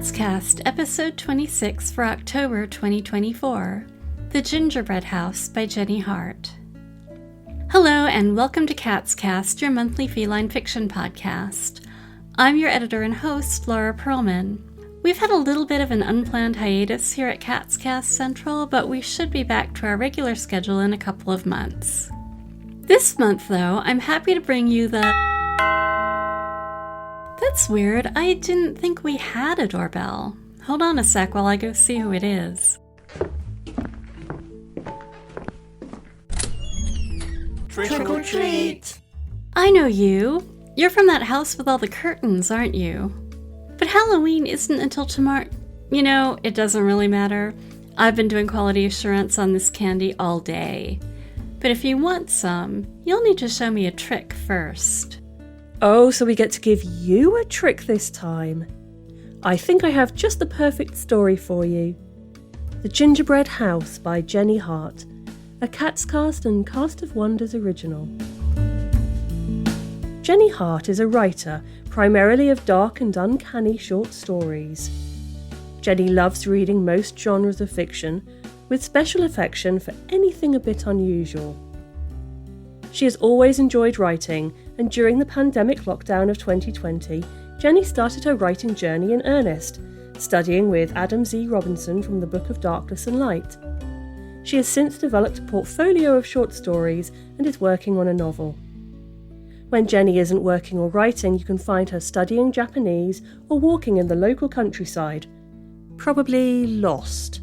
CatsCast, episode 26 for October 2024, The Gingerbread House by Jenny Hart. Hello and welcome to CatsCast, your monthly feline fiction podcast. I'm your editor and host, Laura Pearlman. We've had a little bit of an unplanned hiatus here at CatsCast Central, but we should be back to our regular schedule in a couple of months. This month, though, I'm happy to bring you the... That's weird. I didn't think we had a doorbell. Hold on a sec while I go see who it is. Trick or treat! I know you. You're from that house with all the curtains, aren't you? But Halloween isn't until tomorrow. You know, it doesn't really matter. I've been doing quality assurance on this candy all day. But if you want some, you'll need to show me a trick first. Oh, so we get to give you a trick this time. I think I have just the perfect story for you. The Gingerbread House by Jenny Hart, a CatsCast and Cast of Wonders original. Jenny Hart is a writer, primarily of dark and uncanny short stories. Jenny loves reading most genres of fiction, with special affection for anything a bit unusual. She has always enjoyed writing, and during the pandemic lockdown of 2020, Jenny started her writing journey in earnest, studying with Adam Z. Robinson from the Book of Darkness and Light. She has since developed a portfolio of short stories and is working on a novel. When Jenny isn't working or writing, you can find her studying Japanese or walking in the local countryside. Probably lost.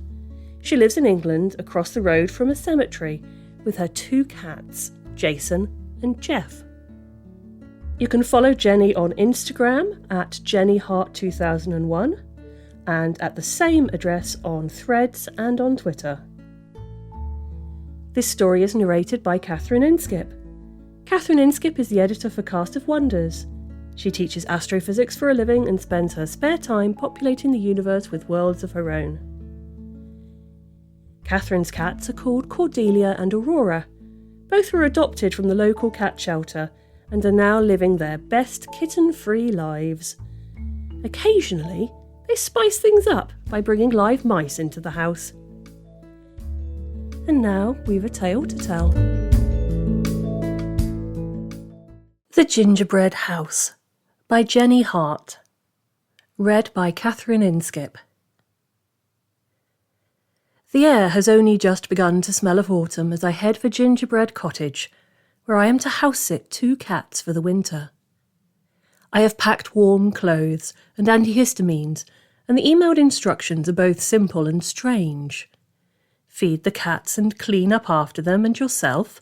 She lives in England, across the road from a cemetery, with her two cats, Jason and Jeff. You can follow Jenny on Instagram at JennyHart2001 and at the same address on Threads and on Twitter. This story is narrated by Katherine Inskip. Katherine Inskip is the editor for Cast of Wonders. She teaches astrophysics for a living and spends her spare time populating the universe with worlds of her own. Katherine's cats are called Cordelia and Aurora. Both were adopted from the local cat shelter and are now living their best kitten-free lives. Occasionally, they spice things up by bringing live mice into the house. And now we've a tale to tell. The Gingerbread House by Jenny Hart. Read by Katherine Inskip. The air has only just begun to smell of autumn as I head for Gingerbread Cottage, where I am to house-sit two cats for the winter. I have packed warm clothes and antihistamines, and the emailed instructions are both simple and strange. Feed the cats and clean up after them and yourself,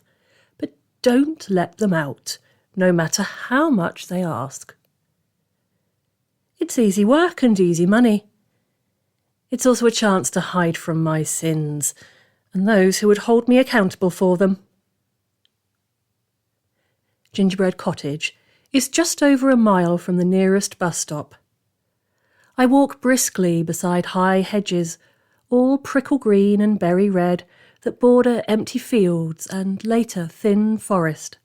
but don't let them out, no matter how much they ask. It's easy work and easy money. It's also a chance to hide from my sins and those who would hold me accountable for them. Gingerbread Cottage is just over a mile from the nearest bus stop. I walk briskly beside high hedges, all prickle green and berry red, that border empty fields and later thin forest.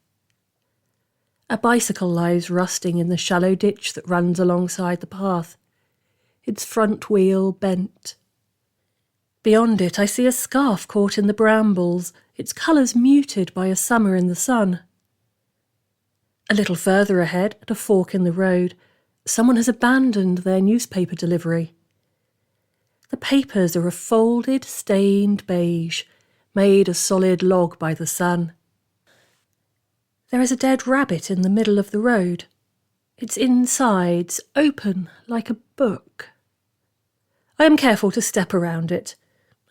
A bicycle lies rusting in the shallow ditch that runs alongside the path, its front wheel bent. Beyond it I see a scarf caught in the brambles, its colours muted by a summer in the sun. A little further ahead, at a fork in the road, someone has abandoned their newspaper delivery. The papers are a folded, stained beige, made a solid log by the sun. There is a dead rabbit in the middle of the road, its insides open like a book. I am careful to step around it.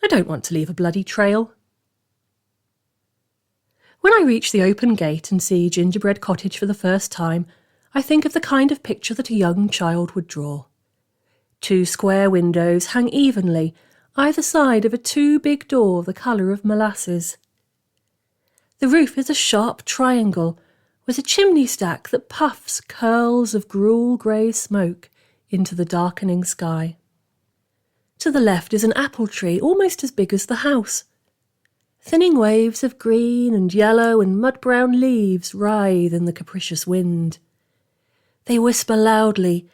I don't want to leave a bloody trail. When I reach the open gate and see Gingerbread Cottage for the first time, I think of the kind of picture that a young child would draw. Two square windows hang evenly, either side of a too big door the colour of molasses. The roof is a sharp triangle, with a chimney stack that puffs curls of gruel-grey smoke into the darkening sky. To the left is an apple tree almost as big as the house. Thinning waves of green and yellow and mud-brown leaves writhe in the capricious wind. They whisper loudly,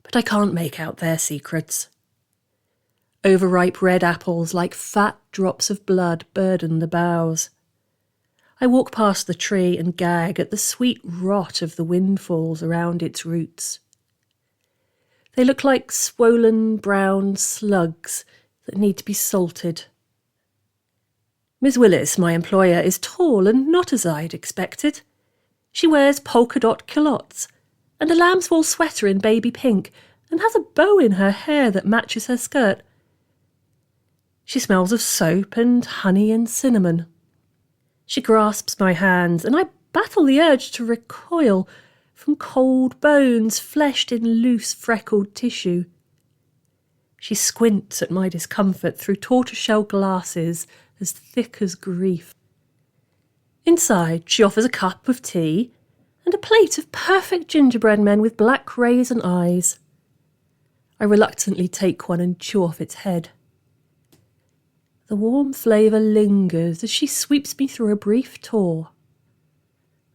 but I can't make out their secrets. Overripe red apples like fat drops of blood burden the boughs. I walk past the tree and gag at the sweet rot of the windfalls around its roots. They look like swollen brown slugs that need to be salted. Miss Willis, my employer, is tall and not as I'd expected. She wears polka-dot culottes and a lambswool sweater in baby pink and has a bow in her hair that matches her skirt. She smells of soap and honey and cinnamon. She grasps my hands, and I battle the urge to recoil from cold bones fleshed in loose freckled tissue. She squints at my discomfort through tortoiseshell glasses as thick as grief. Inside, she offers a cup of tea and a plate of perfect gingerbread men with black raisin eyes. I reluctantly take one and chew off its head. The warm flavour lingers as she sweeps me through a brief tour.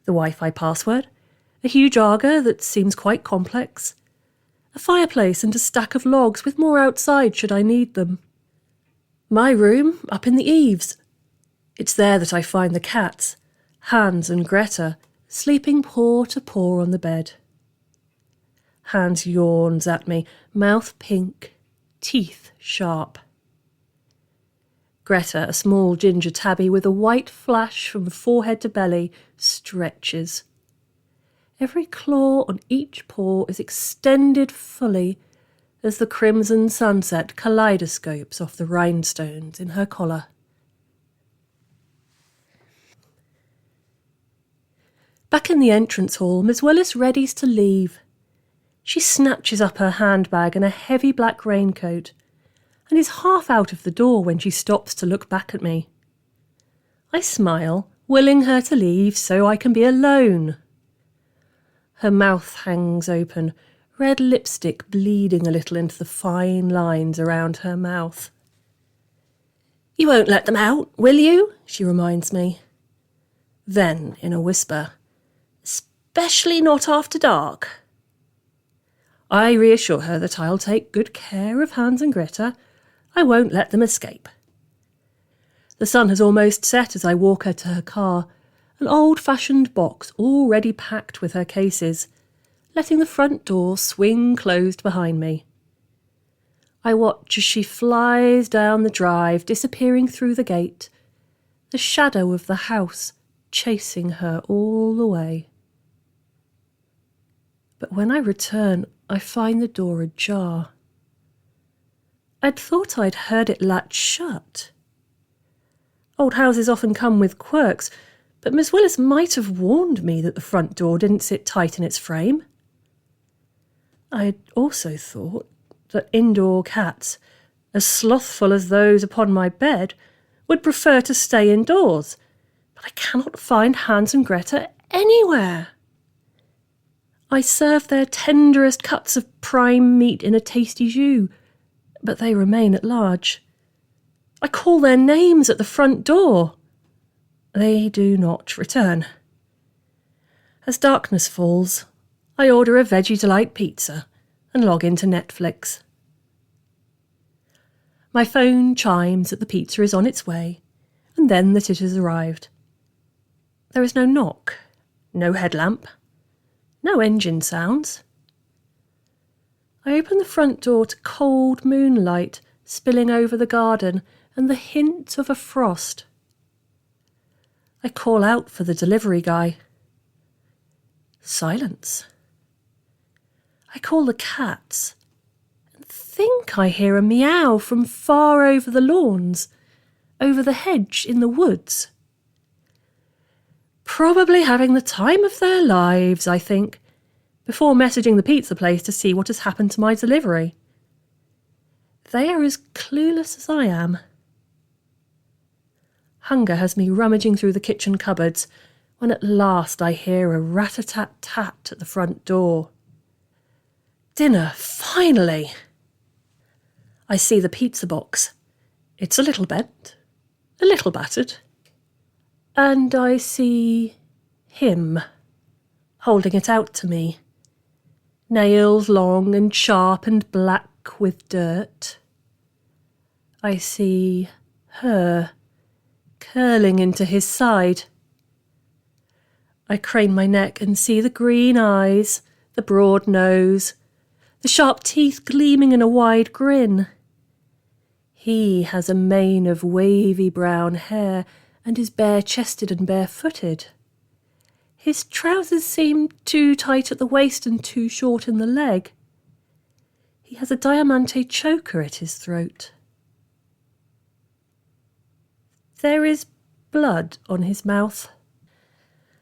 The Wi-Fi password, a huge Aga that seems quite complex, a fireplace and a stack of logs with more outside should I need them. My room up in the eaves. It's there that I find the cats, Hans and Greta, sleeping paw to paw on the bed. Hans yawns at me, mouth pink, teeth sharp. Greta, a small ginger tabby with a white flash from forehead to belly, stretches. Every claw on each paw is extended fully as the crimson sunset kaleidoscopes off the rhinestones in her collar. Back in the entrance hall, Miss Willis readies to leave. She snatches up her handbag and a heavy black raincoat and is half out of the door when she stops to look back at me. I smile, willing her to leave so I can be alone. Her mouth hangs open, red lipstick bleeding a little into the fine lines around her mouth. "You won't let them out, will you?" she reminds me. Then, in a whisper, "Especially not after dark." I reassure her that I'll take good care of Hans and Greta. I won't let them escape. The sun has almost set as I walk her to her car, an old-fashioned box already packed with her cases, letting the front door swing closed behind me. I watch as she flies down the drive, disappearing through the gate, the shadow of the house chasing her all the way. But when I return, I find the door ajar. I'd thought I'd heard it latch shut. Old houses often come with quirks, but Miss Willis might have warned me that the front door didn't sit tight in its frame. I'd also thought that indoor cats, as slothful as those upon my bed, would prefer to stay indoors, but I cannot find Hans and Greta anywhere. I serve their tenderest cuts of prime meat in a tasty jus, but they remain at large. I call their names at the front door. They do not return. As darkness falls, I order a Veggie Delight pizza and log into Netflix. My phone chimes that the pizza is on its way, and then that it has arrived. There is no knock, no headlamp, no engine sounds. I open the front door to cold moonlight spilling over the garden and the hint of a frost. I call out for the delivery guy. Silence. I call the cats and think I hear a meow from far over the lawns, over the hedge in the woods. Probably having the time of their lives, I think, before messaging the pizza place to see what has happened to my delivery. They are as clueless as I am. Hunger has me rummaging through the kitchen cupboards when at last I hear a rat-a-tat-tat at the front door. Dinner, finally! I see the pizza box. It's a little bent, a little battered. And I see him, holding it out to me. Nails long and sharp and black with dirt. I see her curling into his side. I crane my neck and see the green eyes, the broad nose, the sharp teeth gleaming in a wide grin. He has a mane of wavy brown hair and is bare-chested and barefooted. His trousers seem too tight at the waist and too short in the leg. He has a diamante choker at his throat. There is blood on his mouth.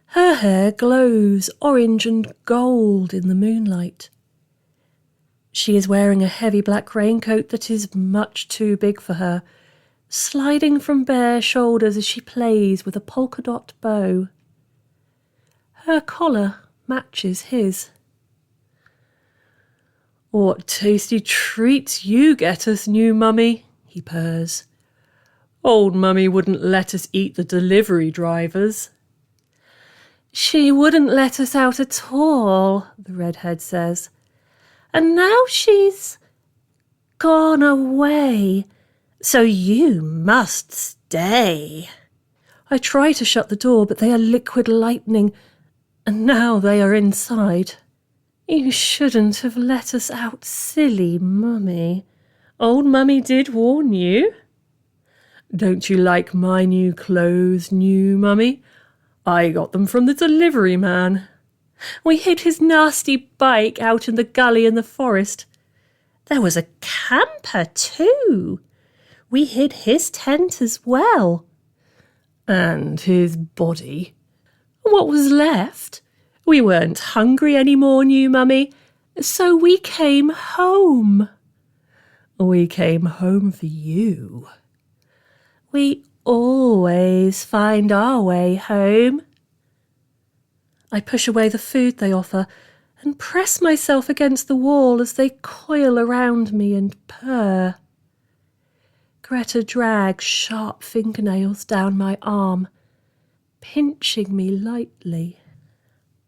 Her hair glows orange and gold in the moonlight. She is wearing a heavy black raincoat that is much too big for her, sliding from bare shoulders as she plays with a polka dot bow. Her collar matches his. "What tasty treats you get us, new mummy," he purrs. "Old mummy wouldn't let us eat the delivery drivers." "She wouldn't let us out at all," the redhead says. "And now she's gone away, so you must stay." I try to shut the door, but they are liquid lightning, and now they are inside. "You shouldn't have let us out, silly mummy. Old mummy did warn you." "Don't you like my new clothes, new mummy? I got them from the delivery man. We hid his nasty bike out in the gully in the forest. There was a camper too. We hid his tent as well. And his body. What was left? We weren't hungry any more, new mummy, so we came home." "We came home for you." "We always find our way home." I push away the food they offer and press myself against the wall as they coil around me and purr. Greta drags sharp fingernails down my arm, pinching me lightly.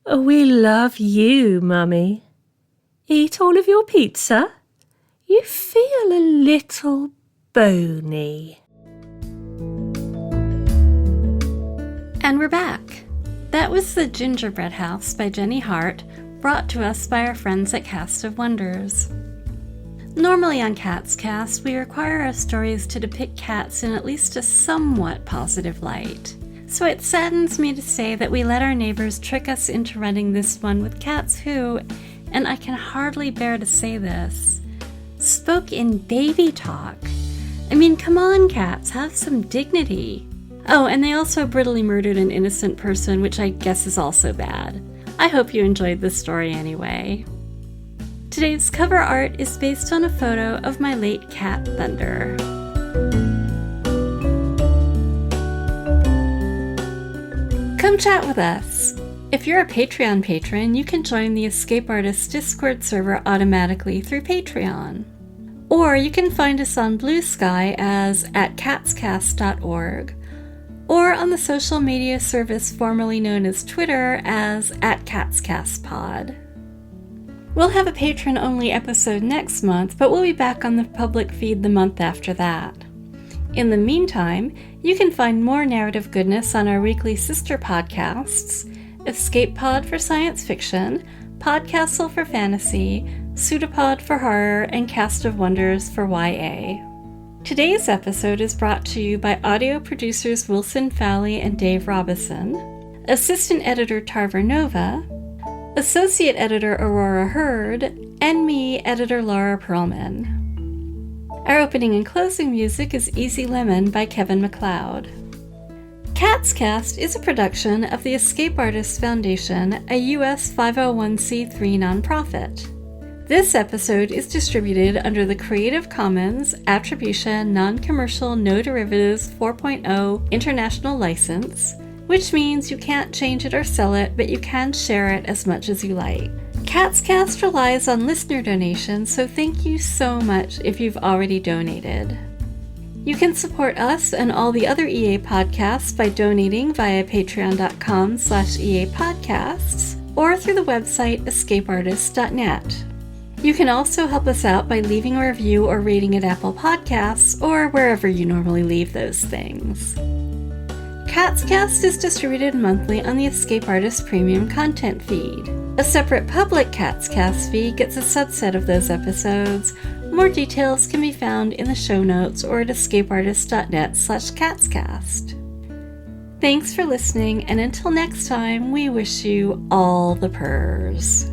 "We love you, mummy. Eat all of your pizza. You feel a little bony." And we're back. That was The Gingerbread House by Jenny Hart, brought to us by our friends at Cast of Wonders. Normally on CatsCast, we require our stories to depict cats in at least a somewhat positive light. So it saddens me to say that we let our neighbors trick us into running this one with cats who, and I can hardly bear to say this, spoke in baby talk. I mean, come on, cats, have some dignity. Oh, and they also brutally murdered an innocent person, which I guess is also bad. I hope you enjoyed this story anyway. Today's cover art is based on a photo of my late cat, Thunder. Come chat with us. If you're a Patreon patron, you can join the Escape Artists Discord server automatically through Patreon. Or you can find us on Blue Sky as @catscast.org, or on the social media service formerly known as Twitter as @CatsCastPod. We'll have a patron-only episode next month, but we'll be back on the public feed the month after that. In the meantime, you can find more narrative goodness on our weekly sister podcasts, Escape Pod for science fiction, Podcastle for fantasy, Pseudopod for horror, and Cast of Wonders for YA. Today's episode is brought to you by audio producers Wilson Fowlie and Dave Robison, assistant editor Tarver Nova, associate editor Aurora Hurd, and me, editor Laura Pearlman. Our opening and closing music is Easy Lemon by Kevin MacLeod. CatsCast is a production of the Escape Artists Foundation, a U.S. 501c3 nonprofit. This episode is distributed under the Creative Commons Attribution Non-Commercial No Derivatives 4.0 International License, which means you can't change it or sell it, but you can share it as much as you like. CatsCast relies on listener donations, so thank you so much if you've already donated. You can support us and all the other EA podcasts by donating via patreon.com/EA podcasts or through the website escapeartist.net. You can also help us out by leaving a review or rating at Apple Podcasts or wherever you normally leave those things. CatsCast is distributed monthly on the Escape Artist Premium content feed. A separate public CatsCast feed gets a subset of those episodes. More details can be found in the show notes or at escapeartist.net/catscast. Thanks for listening, and until next time, we wish you all the purrs.